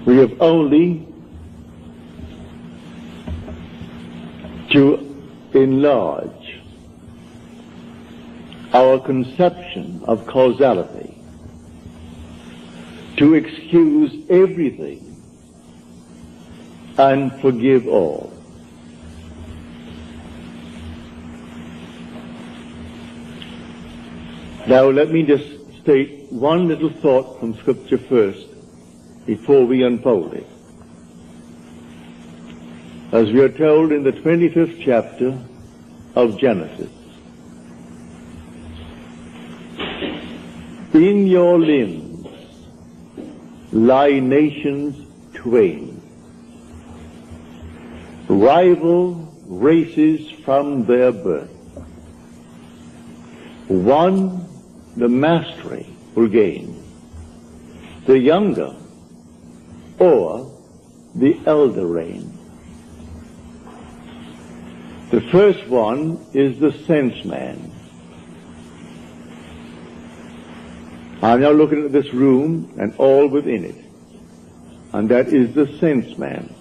We have only to enlarge our conception of causality, to excuse everything and forgive all. Now let me just state one little thought from Scripture first before we unfold it. As we are told in the 25th chapter of Genesis, in your limbs lie nations twain, rival races from their birth. One the mastery will gain, the younger or the elder reign. The first one is the sense man. I'm now looking at this room and all within it, and that is the sense man.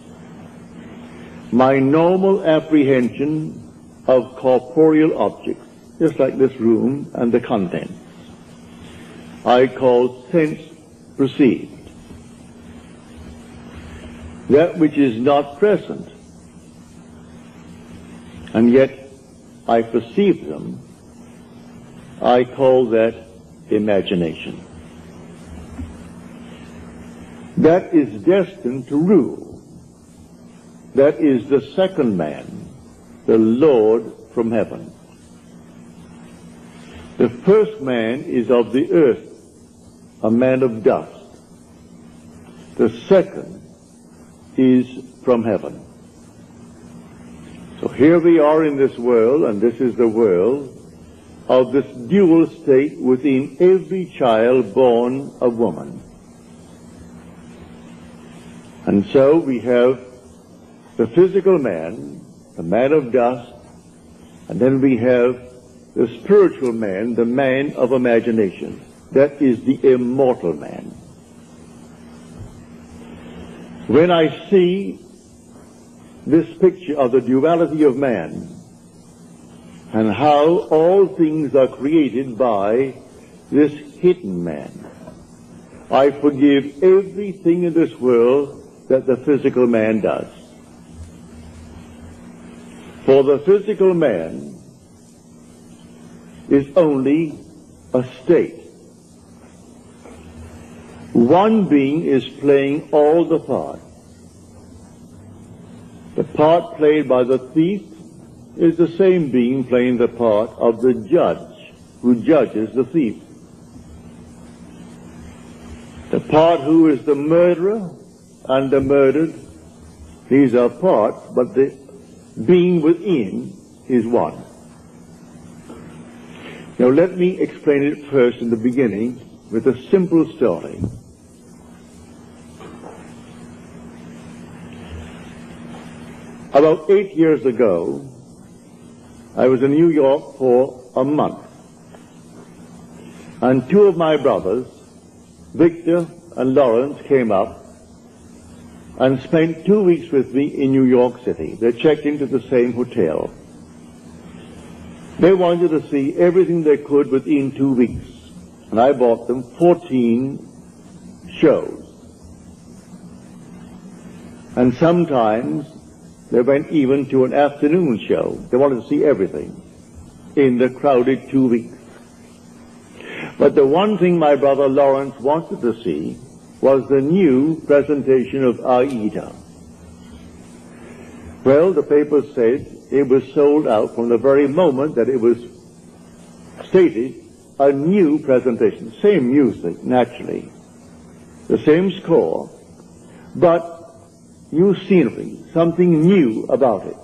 My normal apprehension of corporeal objects, just like this room and the contents, I call sense perceived. That which is not present, and yet I perceive them, I call that imagination. That is destined to rule. That is the second man, the Lord from heaven. The first man is of the earth, a man of dust. The second is from heaven. So here we are in this world, and this is the world of this dual state within every child born of woman. And so we have the physical man, the man of dust, and then we have the spiritual man, the man of imagination. That is the immortal man. When I see this picture of the duality of man and how all things are created by this hidden man, I forgive everything in this world that the physical man does. For the physical man is only a state. One being is playing all the parts. The part played by the thief is the same being playing the part of the judge who judges the thief. The part who is the murderer and the murdered, these are parts, but the being within is one. Now let me explain it first in the beginning with a simple story. About 8 years ago, I was in New York for a month, and two of my brothers, Victor and Lawrence, came up and spent 2 weeks with me in New York City. They checked into the same hotel. They wanted to see everything they could within 2 weeks, and I bought them 14 shows. And sometimes they went even to an afternoon show. They wanted to see everything in the crowded 2 weeks. But the one thing my brother Lawrence wanted to see was the new presentation of Aida. Well, the papers said it was sold out from the very moment that it was stated, a new presentation. Same music, naturally. The same score, but new scenery, something new about it.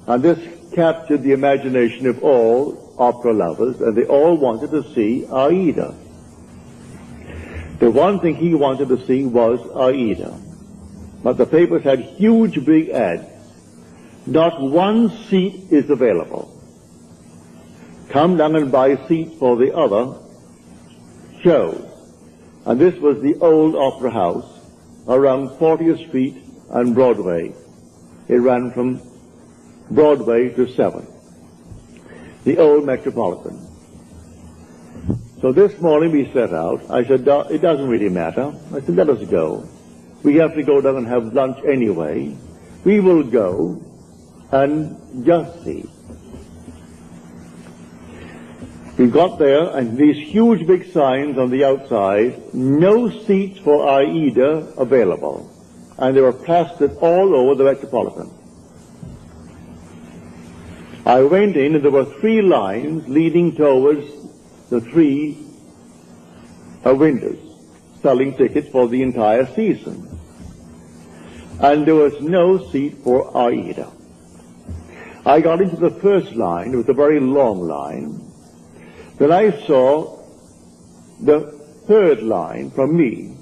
And this captured the imagination of all opera lovers, and they all wanted to see Aida. The one thing he wanted to see was Aida. But the papers had huge big ads. Not one seat is available. Come down and buy seats for the other shows. And this was the old opera house around 40th Street and Broadway. It ran from Broadway to 7th, the old Metropolitan. So this morning we set out. I said, it doesn't really matter. I said, let us go. We have to go down and have lunch anyway. We will go and just see. We got there, and these huge big signs on the outside, no seats for Aida available. And they were plastered all over the Metropolitan. I went in, and there were 3 lines leading towards the 3 windows, selling tickets for the entire season. And there was no seat for Aida. I got into the first line. It was a very long line. Then I saw the 3rd line from me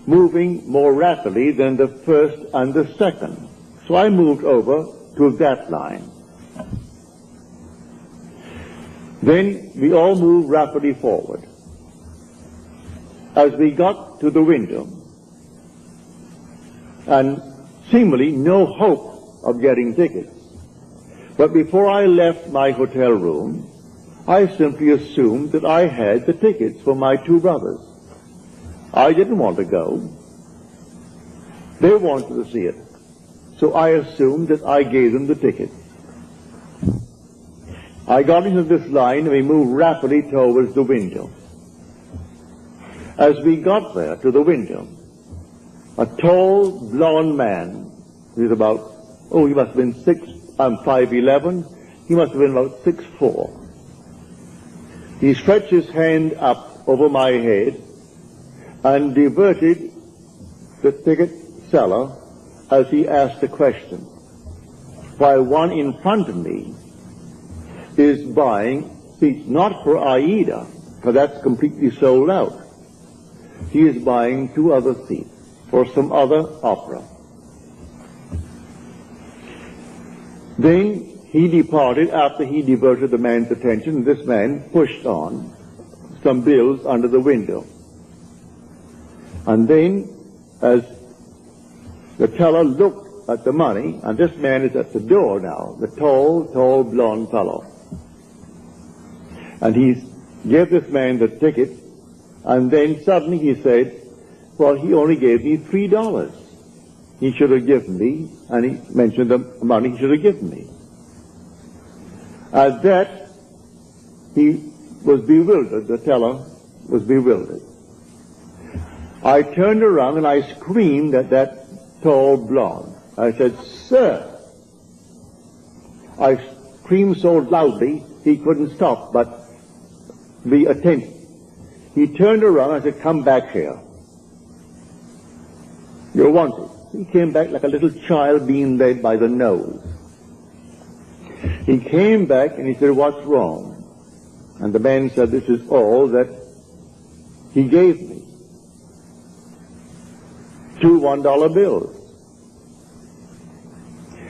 moving more rapidly than the 1st and the 2nd. So I moved over to that line. Then we all moved rapidly forward. As we got to the window, and seemingly no hope of getting tickets, but before I left my hotel room, I simply assumed that I had the tickets for my 2 brothers. I didn't want to go. They wanted to see it. So I assumed that I gave them the tickets. I got into this line and we moved rapidly towards the window. As we got there to the window, a tall, blond man, he was about, he must have been 5'11", he must have been about 6'4". He stretched his hand up over my head and diverted the ticket seller as he asked a question, while one in front of me is buying seats not for Aida, because that's completely sold out. He is buying 2 other seats for some other opera. Then he departed after he diverted the man's attention. This man pushed on some bills under the window. And then, as the teller looked at the money, and this man is at the door now, the tall, blond fellow. And he gave this man the ticket, and then suddenly he said, well, he only gave me $3. He should have given me, and he mentioned the money he should have given me. At that, he was bewildered. The teller was bewildered. I turned around and I screamed at that tall blonde. I said, sir. I screamed so loudly he couldn't stop but be attentive. He turned around and I said, come back here. You're wanted. He came back like a little child being led by the nose. He came back and he said, what's wrong? And the man said, this is all that he gave me. 2 $1 bills.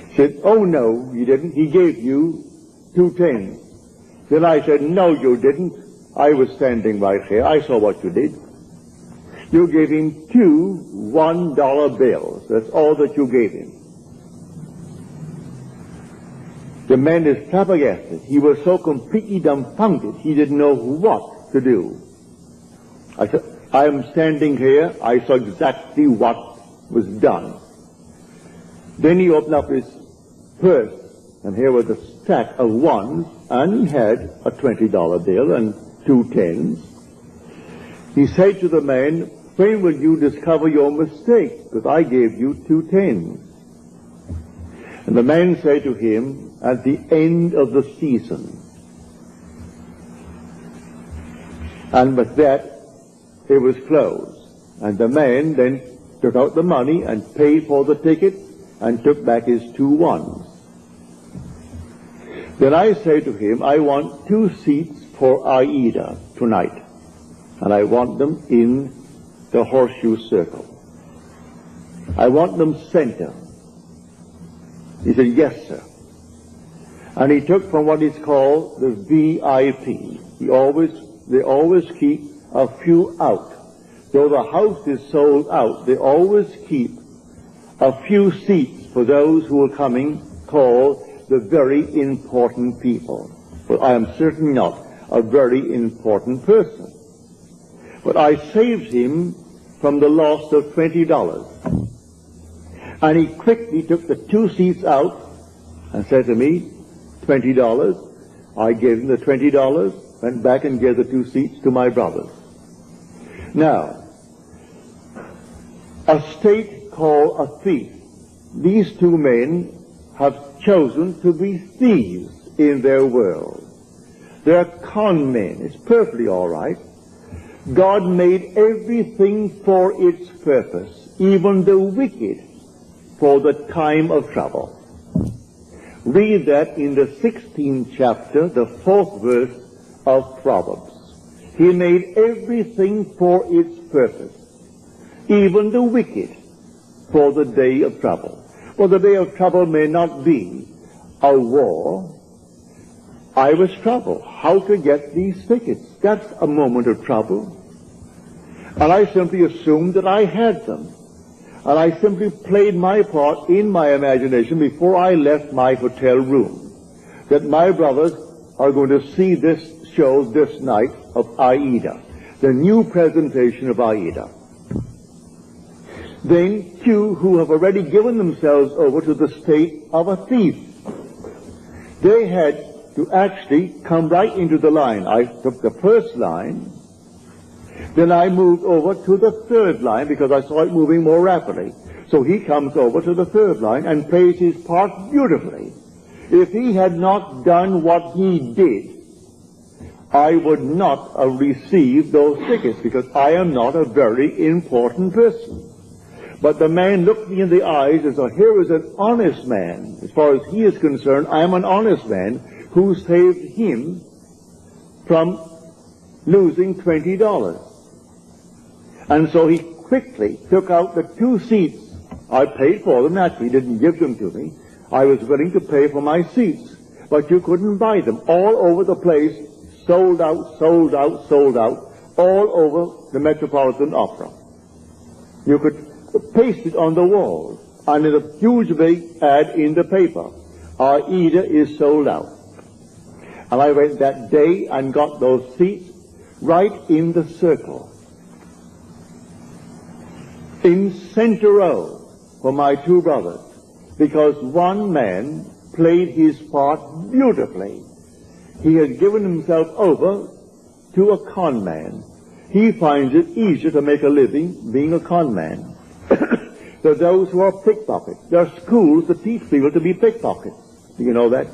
He said, oh no, you didn't. He gave you 2 10s. Then I said, no, you didn't. I was standing right here. I saw what you did. You gave him 2 $1 bills. That's all that you gave him. The man is flabbergasted. He was so completely dumbfounded, he didn't know what to do. I said, I am standing here. I saw exactly what was done. Then he opened up his purse, and here was a stack of 1s, and he had a $20 bill and 2 10s. He said to the man, when will you discover your mistake? Because I gave you 2 10s. And the man said to him, at the end of the season. And with that, it was closed. And the man then took out the money and paid for the ticket and took back his 2 1s. Then I said to him, I want 2 seats for Aida tonight. And I want them in the horseshoe circle. I want them center. He said, yes, sir. And he took from what is called the VIP. They always keep a few out. though the house is sold out, they always keep a few seats for those who are coming, called the very important people. But I am certainly not a very important person. But I saved him from the loss of $20. And he quickly took the 2 seats out and said to me, $20. I gave him the $20, went back and gave the 2 seats to my brothers. Now, a state called a thief. These 2 men have chosen to be thieves in their world. They're con men. It's perfectly all right. God made everything for its purpose, even the wicked, for the time of trouble. Read that in the 16th chapter, the 4th verse of Proverbs. He made everything for its purpose, even the wicked, for the day of trouble. Well, the day of trouble may not be a war. I was troubled. How to get these tickets? That's a moment of trouble. And I simply assumed that I had them. And I simply played my part in my imagination before I left my hotel room, that my brothers are going to see this show this night of Aida, the new presentation of Aida. Then 2 who have already given themselves over to the state of a thief. They had to actually come right into the line. I took the first line, then I moved over to the 3rd line because I saw it moving more rapidly. So he comes over to the 3rd line and plays his part beautifully. If he had not done what he did, I would not have received those tickets because I am not a very important person. But the man looked me in the eyes and said, here is an honest man. As far as he is concerned, I am an honest man who saved him from losing $20. And so he quickly took out the 2 seats. I paid for them, naturally, didn't give them to me. I was willing to pay for my seats, but you couldn't buy them. All over the place, sold out, sold out, sold out, all over the Metropolitan Opera. You could paste it on the wall, and in a huge big ad in the paper, Aida is sold out. And I went that day and got those seats right in the circle, in center row for my 2 brothers, because one man played his part beautifully. He had given himself over to a con man. He finds it easier to make a living being a con man. There are those who are pickpockets. There are schools that teach people to be pickpockets. Do you know that?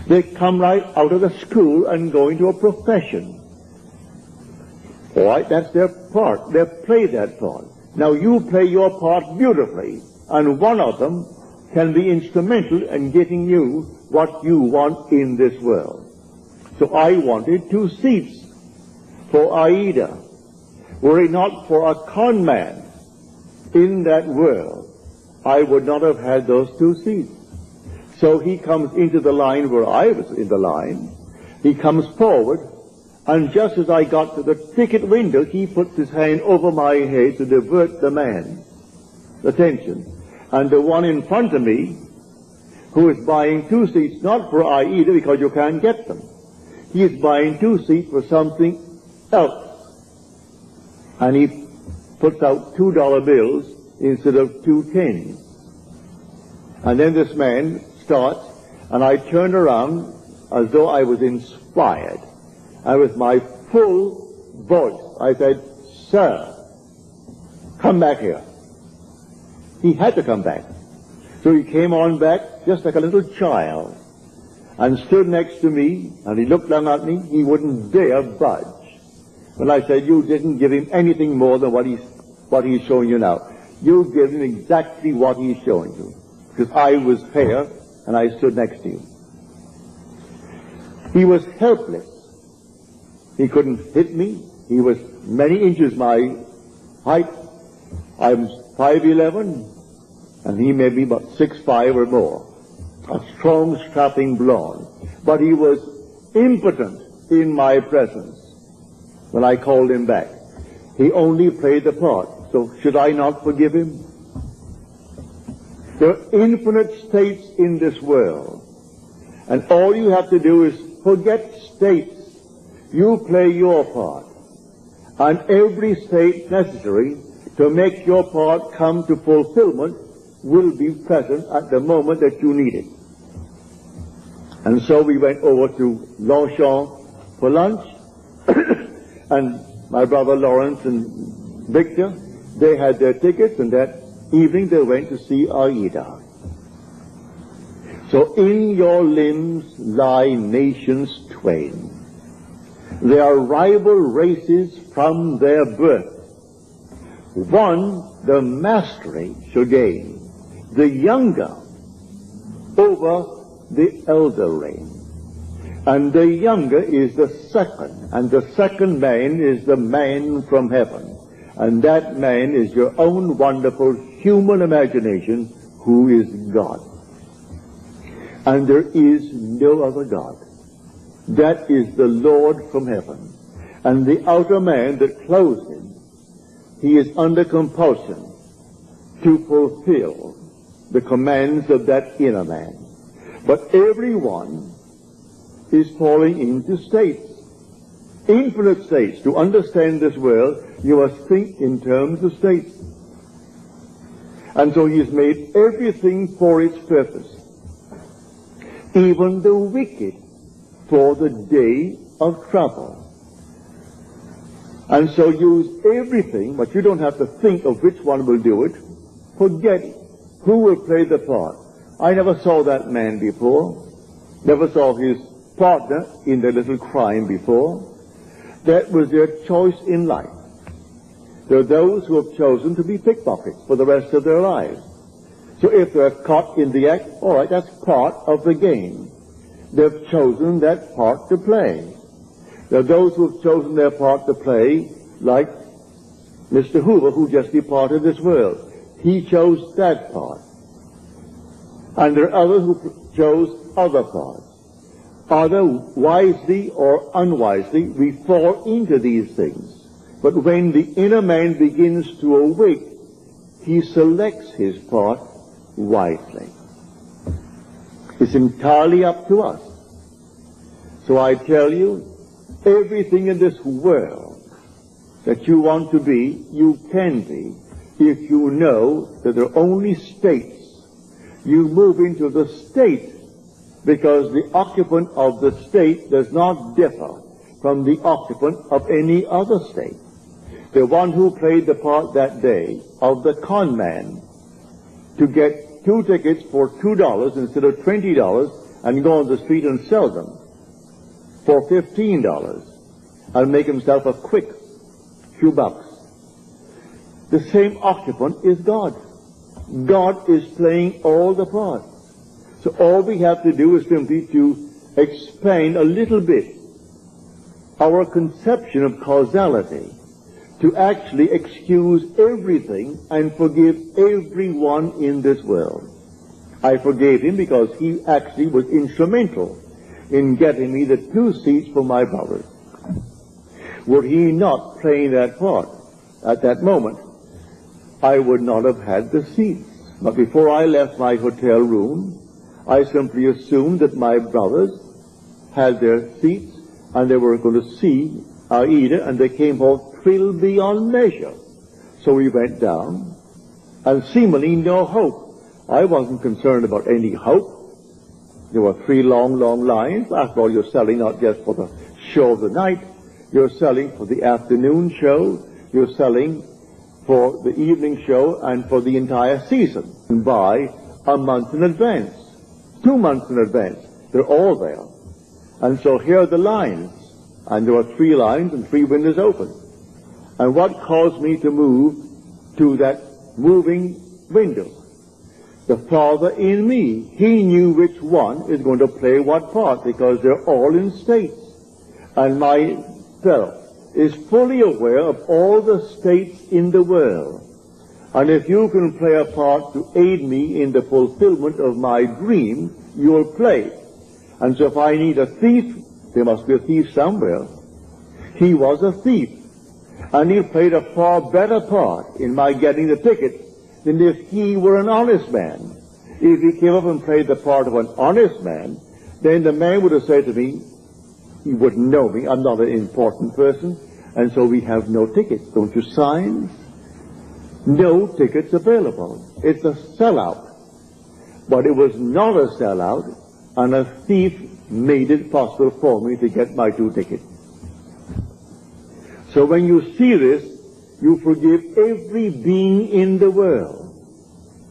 They come right out of the school and go into a profession. All right, that's their part. They play that part. Now you play your part beautifully, and one of them can be instrumental in getting you what you want in this world. So I wanted 2 seats for Aida. Were it not for a con man in that world, I would not have had those 2 seats. So he comes into the line where I was in the line. He comes forward, and just as I got to the ticket window, he puts his hand over my head to divert the man's attention. And the one in front of me, who is buying 2 seats, not for Aida because you can't get them. He is buying 2 seats for something else. And he puts out $2 bills instead of 2 10s. And then this man starts, and I turned around as though I was inspired. And with my full voice, I said, "Sir, come back here." He had to come back. So he came on back just like a little child and stood next to me, and he looked down at me. He wouldn't dare budge. When I said, "You didn't give him anything more than what he's showing you now. You give him exactly what he's showing you." Because I was fair, and I stood next to you. He was helpless. He couldn't hit me. He was many inches my height. I'm 5'11", and he may be about 6'5" or more. A strong, strapping blonde. But he was impotent in my presence when I called him back. He only played the part. So should I not forgive him? There are infinite states in this world. And all you have to do is forget states. You play your part. And every state necessary to make your part come to fulfillment will be present at the moment that you need it. And so we went over to Longchamp for lunch, and my brother Lawrence and Victor, they had their tickets, and that evening they went to see Aida. So in your limbs lie nations twain. They are rival races from their birth. One, the mastery shall gain, the younger over the elder reign. And the younger is the second, and the second man is the man from heaven. And that man is your own wonderful human imagination, who is God. And there is no other God. That is the Lord from heaven. And the outer man that clothes him, he is under compulsion to fulfill the commands of that inner man. But everyone is falling into states, infinite states. To understand this world, you must think in terms of states. And so he has made everything for its purpose, even the wicked for the day of trouble. And so use everything, but you don't have to think of which one will do it. Forget who will play the part. I never saw that man before, never saw his partner in the little crime before. That was their choice in life. There are those who have chosen to be pickpockets for the rest of their lives. So if they're caught in the act, all right, that's part of the game. They've chosen that part to play. There are those who have chosen their part to play, like Mr. Hoover, who just departed this world. He chose that part. And there are others who chose other parts. Either wisely or unwisely, we fall into these things. But when the inner man begins to awake, he selects his part wisely. It's entirely up to us. So I tell you, everything in this world that you want to be, you can be, if you know that there are only states. You move into the state because the occupant of the state does not differ from the occupant of any other state. The one who played the part that day of the con man to get 2 tickets for $2 instead of $20 and go on the street and sell them for $15 and make himself a quick few bucks. The same occupant is God. God is playing all the parts. So all we have to do is simply to expand a little bit our conception of causality, to actually excuse everything and forgive everyone in this world. I forgave him because he actually was instrumental in getting me the 2 seats for my brothers. Were he not playing that part at that moment, I would not have had the seats. But before I left my hotel room, I simply assumed that my brothers had their seats and they were going to see Aida, and they came home thrilled beyond measure. So we went down, and seemingly no hope. I wasn't concerned about any hope. There were 3 long, long lines. After all, you're selling not just for the show of the night, you're selling for the afternoon show, you're selling for the evening show and for the entire season. And by a month in advance, 2 months in advance, they're all there. And so here are the lines, and there were 3 lines and 3 windows open. And what caused me to move to that moving window? The Father in me, he knew which one is going to play what part, because they're all in states. And my fellow is fully aware of all the states in the world. And if you can play a part to aid me in the fulfillment of my dream, you'll play. And so if I need a thief, there must be a thief somewhere. He was a thief. And he played a far better part in my getting the ticket than if he were an honest man. If he came up and played the part of an honest man, then the man would have said to me, he wouldn't know me, I'm not an important person, and so we have no tickets. Don't you sign? No tickets available. It's a sellout. But it was not a sellout, and a thief made it possible for me to get my 2 tickets. So when you see this, you forgive every being in the world.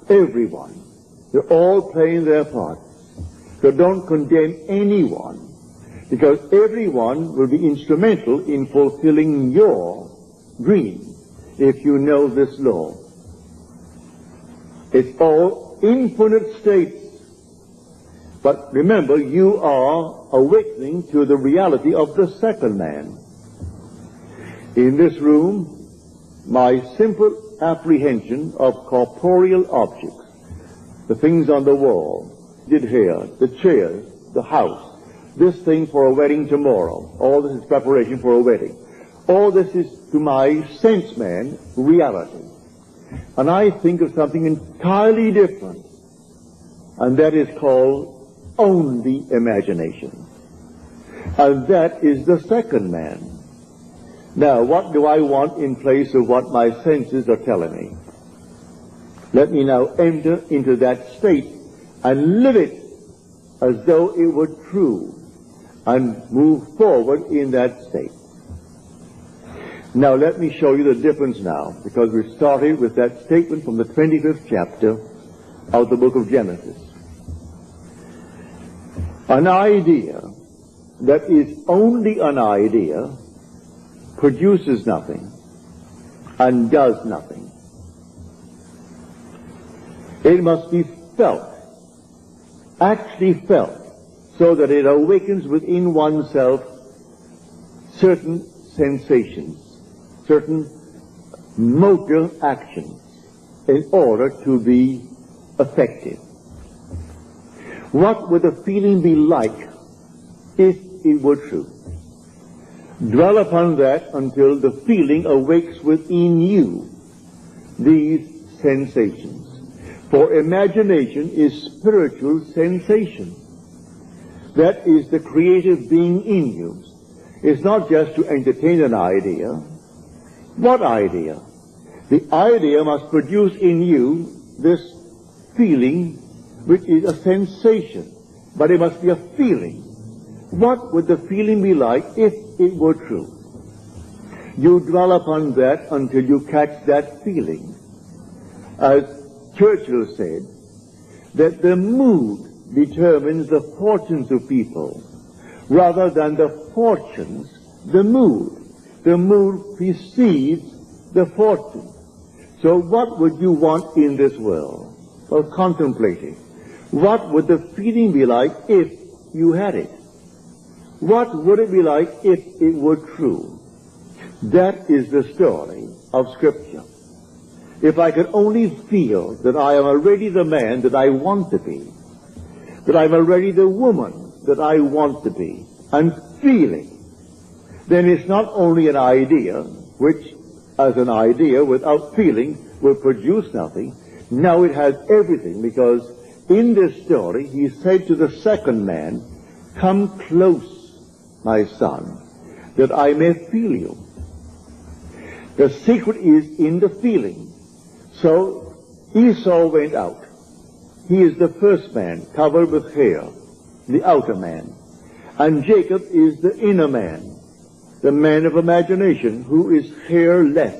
Everyone. They're all playing their part. So don't condemn anyone, because everyone will be instrumental in fulfilling your dream if you know this law. It's all infinite states. But remember, you are awakening to the reality of the second man. In this room, my simple apprehension of corporeal objects, the things on the wall, the hair, the chairs, the house, this thing for a wedding tomorrow, all this is preparation for a wedding. All this is, to my sense man, reality. And I think of something entirely different, and that is called only imagination. And that is the second man. Now, what do I want in place of what my senses are telling me? Let me now enter into that state and live it as though it were true, and move forward in that state. Now let me show you the difference now, because we started with that statement from the 25th chapter of the book of Genesis. An idea that is only an idea produces nothing and does nothing. It must be felt, actually felt, so that it awakens within oneself certain sensations, certain motor actions, in order to be effective. What would the feeling be like if it were true? Dwell upon that until the feeling awakes within you these sensations. For imagination is spiritual sensation. That is the creative being in you. It's not just to entertain an idea. What idea? The idea must produce in you this feeling, which is a sensation, but it must be a feeling. What would the feeling be like if it were true? You dwell upon that until you catch that feeling. As Churchill said, that the mood determines the fortunes of people, rather than the fortunes, the mood. The mood precedes the fortune. So what would you want in this world? Well, contemplate it. What would the feeling be like if you had it? What would it be like if it were true? That is the story of Scripture. If I could only feel that I am already the man that I want to be, that I'm already the woman that I want to be, and feeling, then it's not only an idea, which as an idea without feeling will produce nothing. Now it has everything, because in this story he said to the second man, "Come close, my son, that I may feel you." The secret is in the feeling. So Esau went out. He is the first man, covered with hair, the outer man. And Jacob is the inner man, the man of imagination, who is hairless.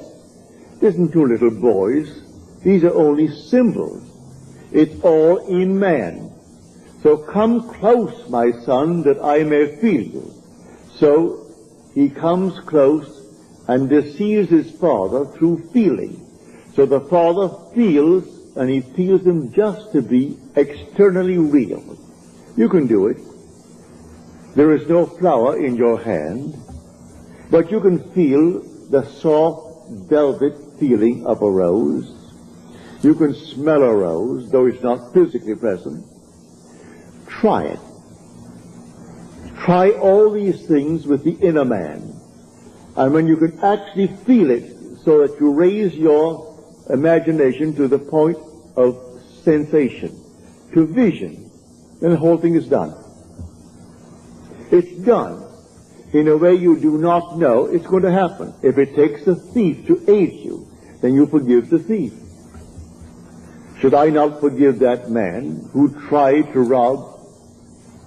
It isn't 2 little boys. These are only symbols. It's all in man. So come close, my son, that I may feel you. So he comes close and deceives his father through feeling. So the father feels, and he feels him just to be externally real. You can do it. There is no flower in your hand, but you can feel the soft velvet feeling of a rose. You can smell a rose, though it's not physically present. Try it. Try all these things with the inner man, And when you can actually feel it so that you raise your imagination to the point of sensation, to vision, then the whole thing is done. It's done in a way you do not know it's going to happen. If it takes a thief to aid you, then you forgive the thief. Should I not forgive that man who tried to rob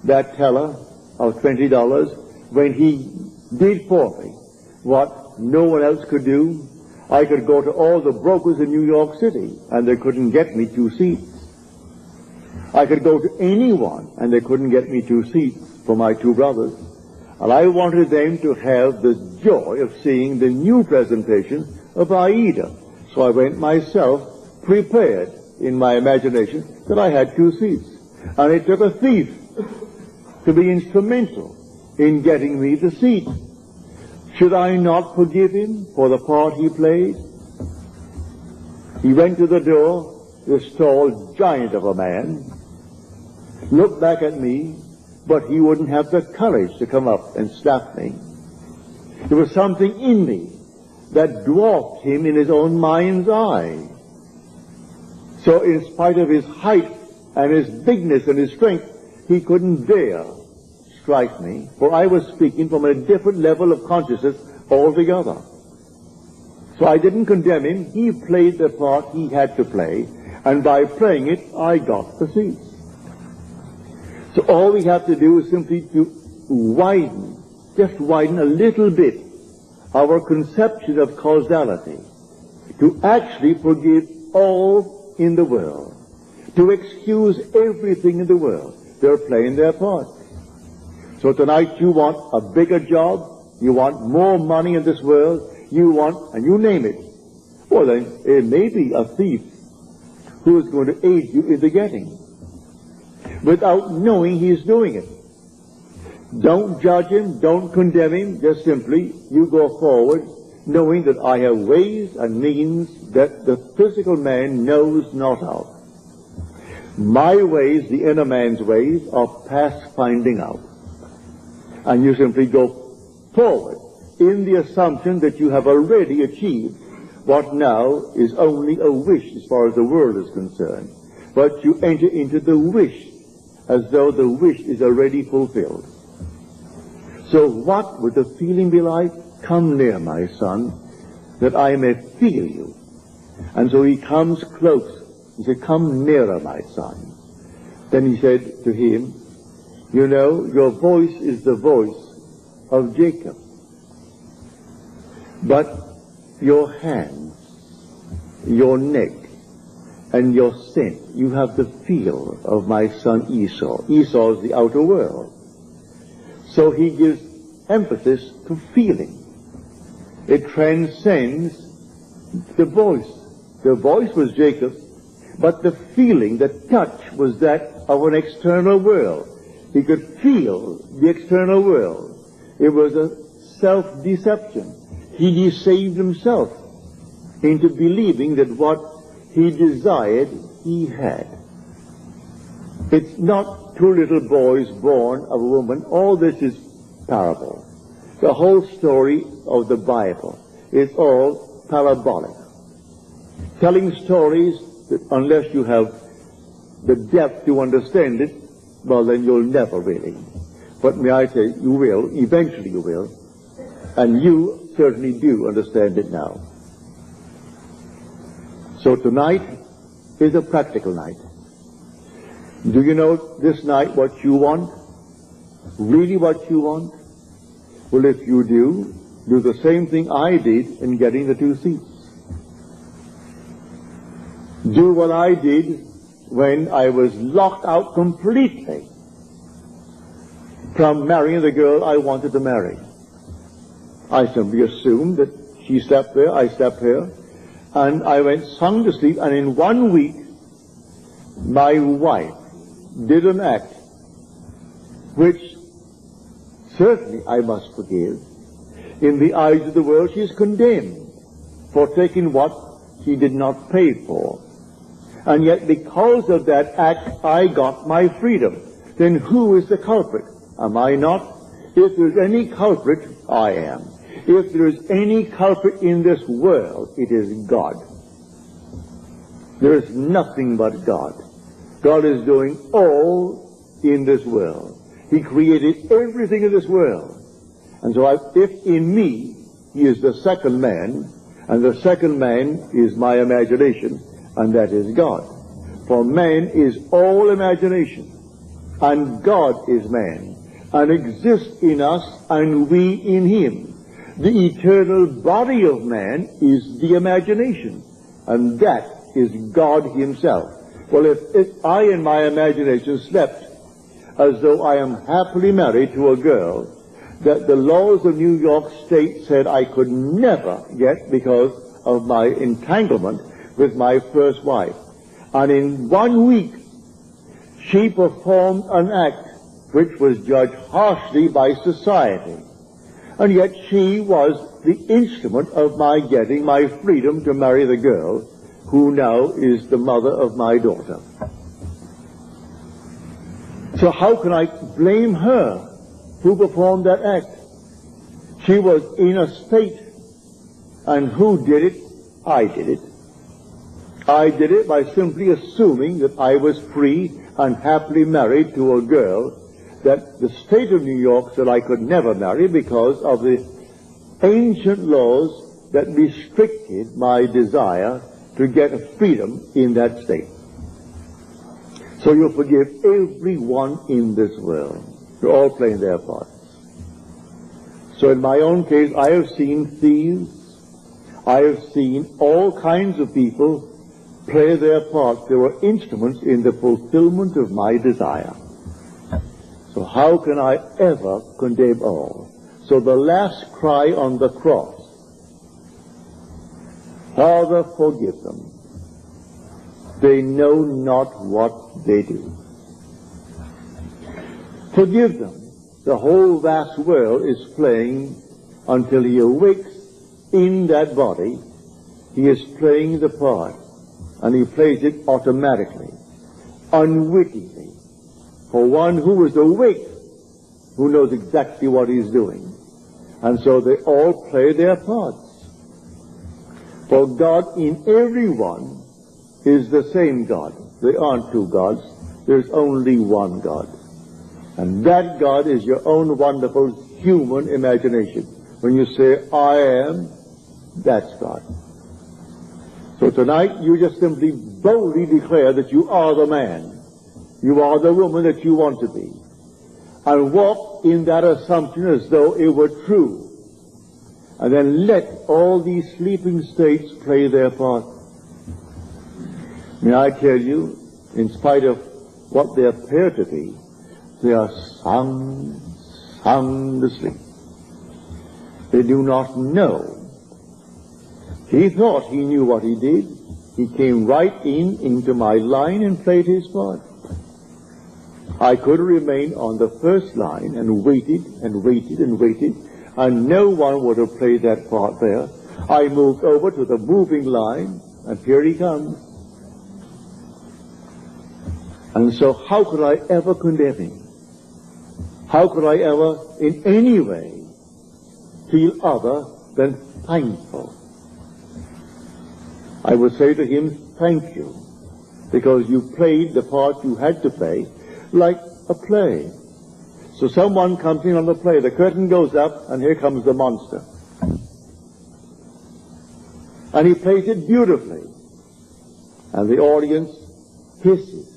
that teller of $20 when he did for me what no one else could do? I could go to all the brokers in New York City and they couldn't get me 2 seats. I could go to anyone and they couldn't get me 2 seats for my 2 brothers. And I wanted them to have the joy of seeing the new presentation of Aida. So I went myself prepared in my imagination that I had 2 seats. And it took a thief to be instrumental in getting me the seat. Should I not forgive him for the part he played? He went to the door, this tall giant of a man, looked back at me, but he wouldn't have the courage to come up and slap me. There was something in me that dwarfed him in his own mind's eye. So in spite of his height and his bigness and his strength, he couldn't dare strike me, for I was speaking from a different level of consciousness altogether. So I didn't condemn him. He played the part he had to play, and by playing it, I got the seats. So all we have to do is simply to widen, just widen a little bit our conception of causality, to actually forgive all in the world, to excuse everything in the world. They're playing their part. So tonight you want a bigger job, you want more money in this world, you want, and you name it. Well then, it may be a thief who is going to aid you in the getting, without knowing he's doing it. Don't judge him, don't condemn him, just simply, you go forward, knowing that I have ways and means that the physical man knows not of. My ways, the inner man's ways, are past finding out. And you simply go forward in the assumption that you have already achieved what now is only a wish as far as the world is concerned. But you enter into the wish as though the wish is already fulfilled. So what would the feeling be like? Come near, my son, that I may feel you. And so he comes close. He said, come nearer, my son. Then he said to him, you know, your voice is the voice of Jacob. But your hands, your neck, and your scent, you have the feel of my son Esau. Esau is the outer world. So he gives emphasis to feeling. It transcends the voice. The voice was Jacob, but the feeling, the touch, was that of an external world. He could feel the external world. It was a self-deception. He deceived himself into believing that what he desired, he had. It's not 2 little boys born of a woman. All this is parable. The whole story of the Bible is all parabolic. Telling stories that unless you have the depth to understand it, well, then you'll never really. But may I say, you will, eventually you will, and you certainly do understand it now. So tonight is a practical night. Do you know this night what you want? Really what you want? Well, if you do the same thing I did in getting the 2 seats. Do what I did when I was locked out completely from marrying the girl I wanted to marry. I simply assumed that she slept there, I slept here, and I went sound asleep, and in 1 week my wife did an act which certainly I must forgive. In the eyes of the world she is condemned for taking what she did not pay for. And yet because of that act I got my freedom. Then who is the culprit? Am I not? If there's any culprit, I am. If there is any culprit in this world, it is God. There is nothing but God. God is doing all in this world. He created everything in this world. And so if in me he is the second man, and the second man is my imagination, and that is God. For man is all imagination, and God is man, and exists in us, and we in him. The eternal body of man is the imagination, and that is God himself. Well, if I in my imagination slept as though I am happily married to a girl that the laws of New York State said I could never get because of my entanglement with my first wife, and in 1 week she performed an act which was judged harshly by society, and yet she was the instrument of my getting my freedom to marry the girl who now is the mother of my daughter. So how can I blame her who performed that act? She was in a state, and who did it? I did it. I did it by simply assuming that I was free and happily married to a girl that the state of New York said I could never marry because of the ancient laws that restricted my desire to get freedom in that state. So you forgive everyone in this world. They're all playing their parts. So in my own case, I have seen thieves. I have seen all kinds of people play their parts. They were instruments in the fulfillment of my desire. So how can I ever condemn all? So the last cry on the cross, Father, forgive them. They know not what they do. Forgive them. The whole vast world is playing until he awakes in that body. He is playing the part, and he plays it automatically, unwittingly. For one who is awake, who knows exactly what he's doing. And so they all play their parts. For God in everyone is the same God. There aren't two gods. There's only one God. And that God is your own wonderful human imagination. When you say, I am, that's God. So tonight you just simply boldly declare that you are the man. You are the woman that you want to be. And walk in that assumption as though it were true. And then let all these sleeping states play their part. May I tell you, in spite of what they appear to be, they are sound asleep. They do not know. He thought he knew what he did. He came right into my line and played his part. I could remain on the first line and waited and waited and waited, and no one would have played that part there. I moved over to the moving line, and here he comes. And so how could I ever condemn him? How could I ever in any way feel other than thankful? I would say to him, thank you, because you played the part you had to play like a play. So someone comes in on the play, the curtain goes up, and here comes the monster. And he plays it beautifully. And the audience hisses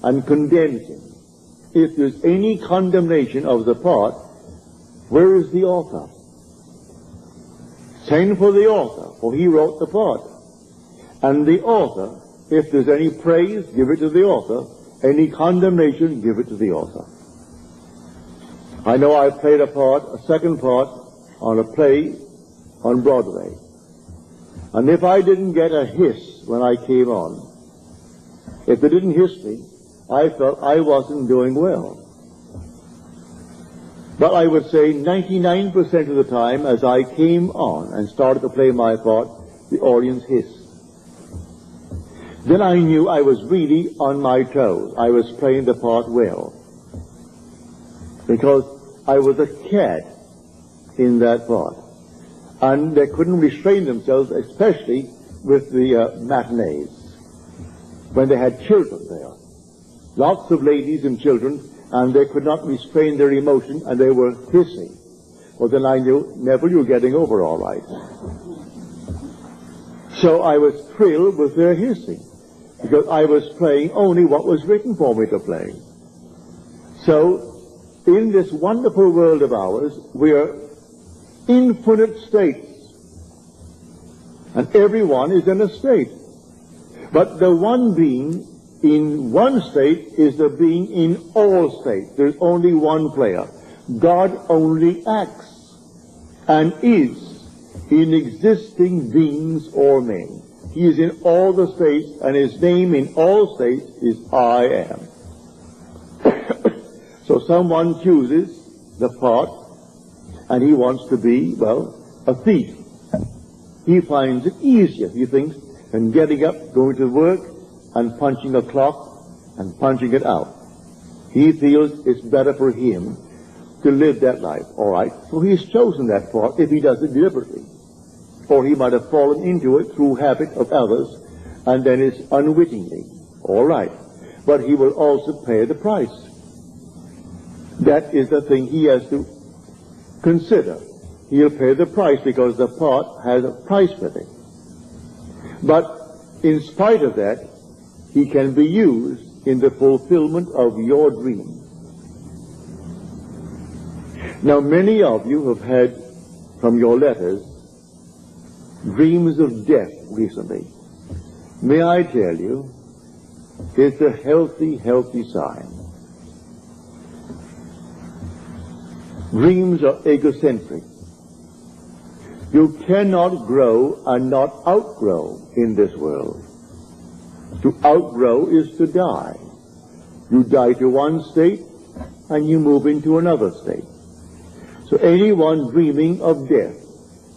and condemns him. If there's any condemnation of the part, where is the author? Send for the author, for he wrote the part. And the author, if there's any praise, give it to the author. Any condemnation, give it to the author. I know I played a second part, on a play on Broadway. And if I didn't get a hiss when I came on, if they didn't hiss me, I felt I wasn't doing well. But I would say 99% of the time, as I came on and started to play my part, the audience hissed. Then I knew I was really on my toes. I was playing the part well. Because I was a cat in that part. And they couldn't restrain themselves, especially with the matinees, when they had children there. Lots of ladies and children, and they could not restrain their emotion, and they were hissing. Well, then I knew, Neville, you're getting over all right. So I was thrilled with their hissing, because I was playing only what was written for me to play. So, in this wonderful world of ours, we are infinite states, and everyone is in a state. But the one being in one state is the being in all states. There's only one player. God only acts and is in existing beings or men. He is in all the states, and his name in all states is I am. So someone chooses the part, and he wants to be, well, a thief. He finds it easier, he thinks, than getting up, going to work, and punching a clock, and punching it out. He feels it's better for him to live that life. All right, so he's chosen that part if he does it deliberately. Or he might have fallen into it through habit of others, and then it's unwittingly. All right, but he will also pay the price. That is the thing he has to consider. He'll pay the price because the part has a price with it. But in spite of that, he can be used in the fulfillment of your dream. Now, many of you have had, from your letters, dreams of death recently. May I tell you, it's a healthy, healthy sign. Dreams are egocentric. You cannot grow and not outgrow in this world. To outgrow is to die. You die to one state and you move into another state. So anyone dreaming of death,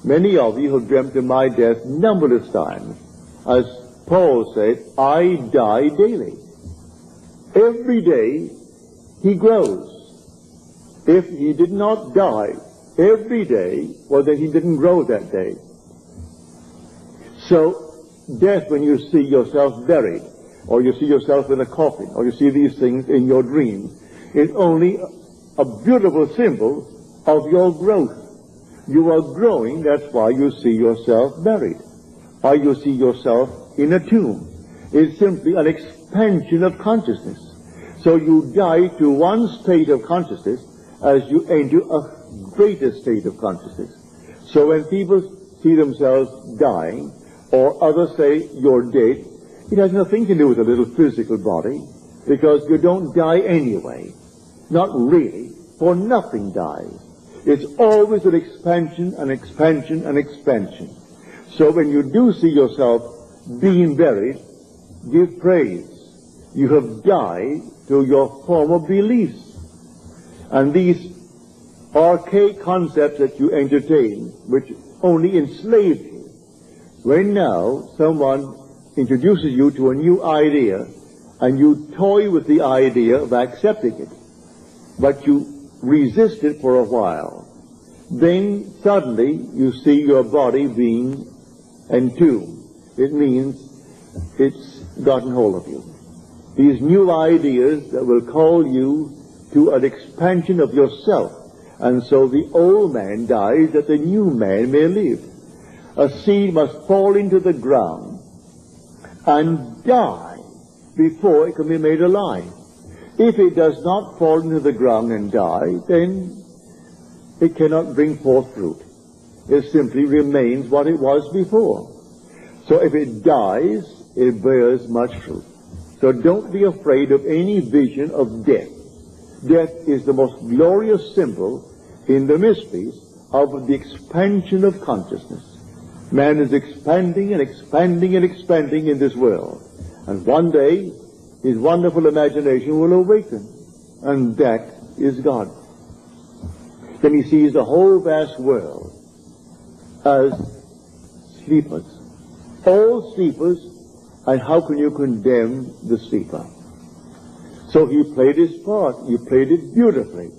many of you have dreamt of my death numberless times. As Paul said, I die daily. Every day he grows. If he did not die every day, well, then he didn't grow that day. So death, when you see yourself buried, or you see yourself in a coffin, or you see these things in your dreams, is only a beautiful symbol of your growth. You are growing, that's why you see yourself buried, or you see yourself in a tomb. It's simply an expansion of consciousness. So you die to one state of consciousness as you enter a greater state of consciousness. So when people see themselves dying, or others say you're dead, it has nothing to do with a little physical body, because you don't die anyway. Not really, for nothing dies. It's always an expansion, an expansion, an expansion. So when you do see yourself being buried, give praise. You have died to your former beliefs. And these archaic concepts that you entertain, which only enslaved you, when now someone introduces you to a new idea, and you toy with the idea of accepting it, but you resist it for a while, then suddenly you see your body being entombed. It means it's gotten hold of you. These new ideas that will call you to an expansion of yourself, and so the old man dies that the new man may live. A seed must fall into the ground and die before it can be made alive. If it does not fall into the ground and die, then it cannot bring forth fruit. It simply remains what it was before. So if it dies, it bears much fruit. So don't be afraid of any vision of death. Death is the most glorious symbol in the mysteries of the expansion of consciousness. Man is expanding and expanding and expanding in this world. And one day, his wonderful imagination will awaken. And that is God. Then he sees the whole vast world as sleepers. All sleepers, and how can you condemn the sleeper? So he played his part. He played it beautifully.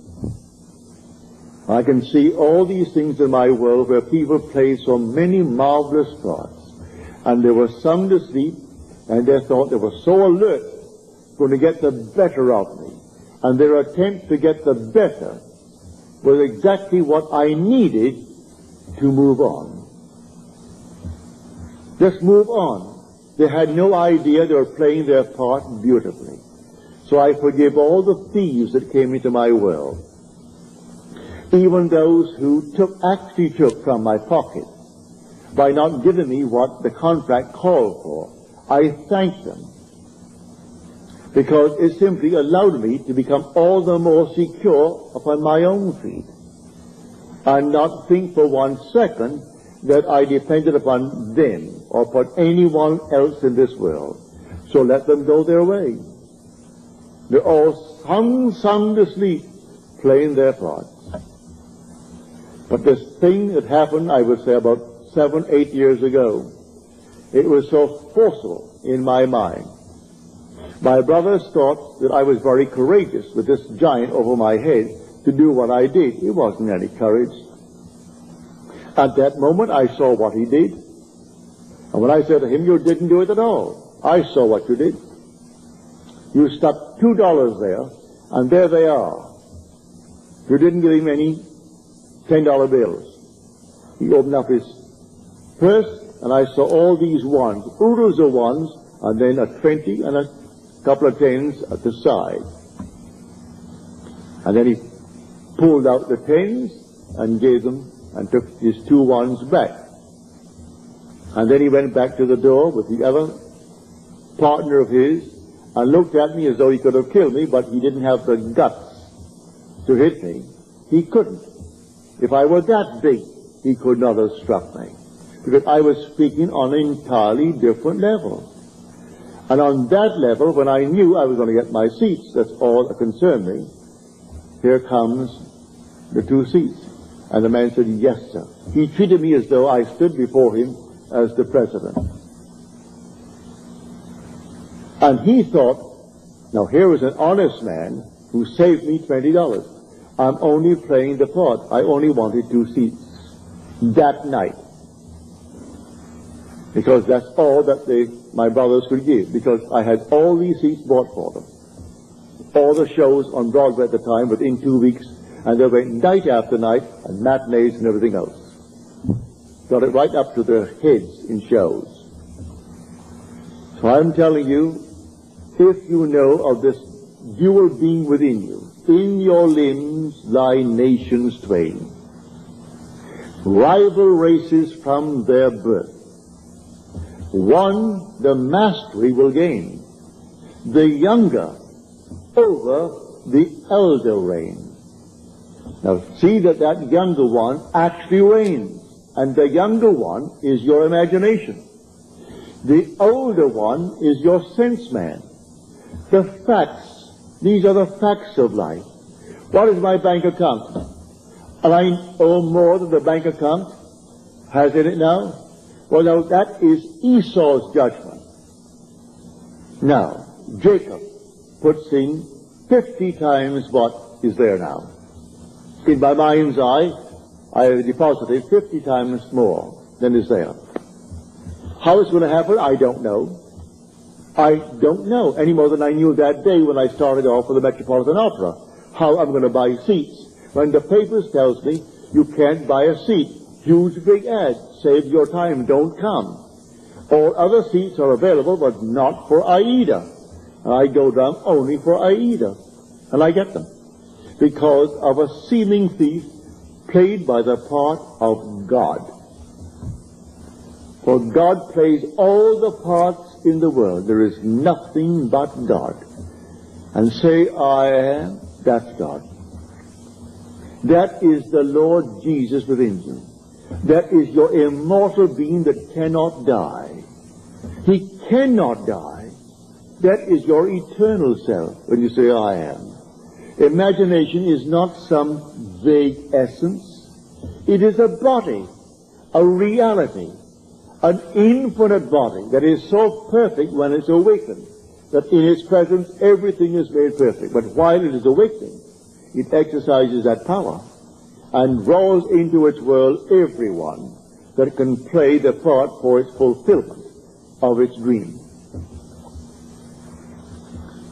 I can see all these things in my world where people play so many marvelous parts. And they were sound asleep, and they thought they were so alert, going to get the better of me. And their attempt to get the better was exactly what I needed to move on. Just move on. They had no idea they were playing their part beautifully. So I forgive all the thieves that came into my world. Even those who actually took from my pocket by not giving me what the contract called for. I thank them, because it simply allowed me to become all the more secure upon my own feet, and not think for 1 second that I depended upon them or upon anyone else in this world. So let them go their way. They're all sound asleep, playing their parts. But this thing that happened, I would say about 7, 8 years ago, it was so forceful in my mind. My brothers thought that I was very courageous with this giant over my head to do what I did. It wasn't any courage. At that moment, I saw what he did. And when I said to him, you didn't do it at all. I saw what you did. You stuck $2 there, and there they are. You didn't give him any $10 bills. He opened up his purse, and I saw all these ones, oodles of ones, and then a 20 and a couple of 10s at the side. And then he pulled out the 10s and gave them, and took his 2 1s back. And then he went back to the door with the other partner of his, and looked at me as though he could have killed me, but he didn't have the guts to hit me. He couldn't. If I were that big, he could not have struck me, because I was speaking on an entirely different level. And on that level, when I knew I was going to get my seats, that's all that concerned me, here comes the 2 seats. And the man said, yes, sir. He treated me as though I stood before him as the president. And he thought, now here was an honest man who saved me $20. I'm only playing the part. I only wanted 2 seats that night, because that's all that my brothers could give, because I had all these seats bought for them. All the shows on Broadway at the time within 2 weeks, and they went night after night, and matinees and everything else. Got it right up to their heads in shows. So I'm telling you, if you know of this dual being within you, in your limbs lie nations twain, rival races from their birth. One the mastery will gain, the younger over the elder reign. Now see that younger one actually reigns, and the younger one is your imagination. The older one is your sense man. The facts, these are the facts of life. What is my bank account? And I owe more than the bank account has in it now? Well, now that is Esau's judgment. Now, Jacob puts in 50 times what is there now. In my mind's eye, I have deposited 50 times more than is there. How it's going to happen, I don't know. I don't know any more than I knew that day when I started off with the Metropolitan Opera, how I'm going to buy seats. When the papers tells me you can't buy a seat, huge big ad, save your time, don't come. All other seats are available, but not for Aida. And I go down only for Aida, and I get them, because of a seeming thief played by the part of God. For God plays all the parts in the world. There is nothing but God. And say, I am, that's God. That is the Lord Jesus within you. That is your immortal being that cannot die. He cannot die. That is your eternal self when you say, I am. Imagination is not some vague essence. It is a body, a reality, an infinite body that is so perfect when it's awakened that in its presence everything is made perfect. But while it is awakening, it exercises that power. and draws into its world everyone that can play the part for its fulfillment of its dream.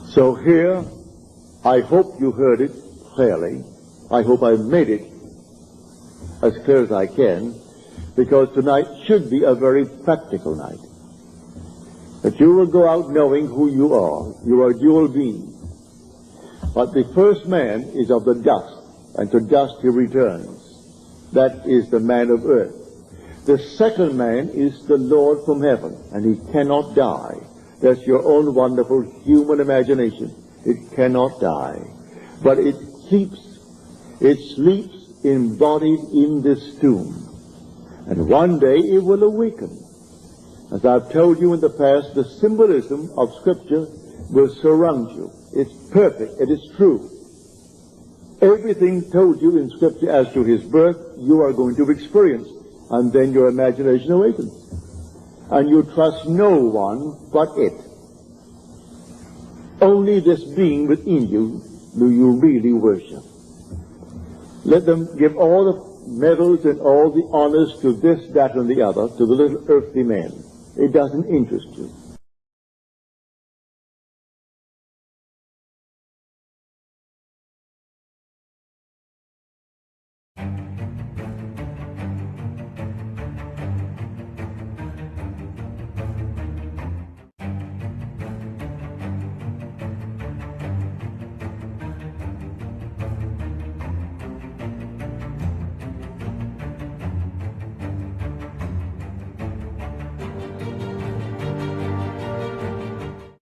So here, I hope you heard it clearly. I hope I made it as clear as I can, because tonight should be a very practical night. That you will go out knowing who you are. You are dual beings. But the first man is of the dust, and to dust he returns. That is the man of earth. The second man is the Lord from heaven, and he cannot die. That's your own wonderful human imagination. It cannot die. But it sleeps embodied in this tomb. And one day it will awaken. As I've told you in the past, the symbolism of Scripture will surround you. It's perfect. It is true. Everything told you in Scripture as to his birth, you are going to experience. And then your imagination awakens. And you trust no one but it. Only this being within you do you really worship. Let them give all the medals and all the honors to this, that, and the other, to the little earthly man. It doesn't interest you.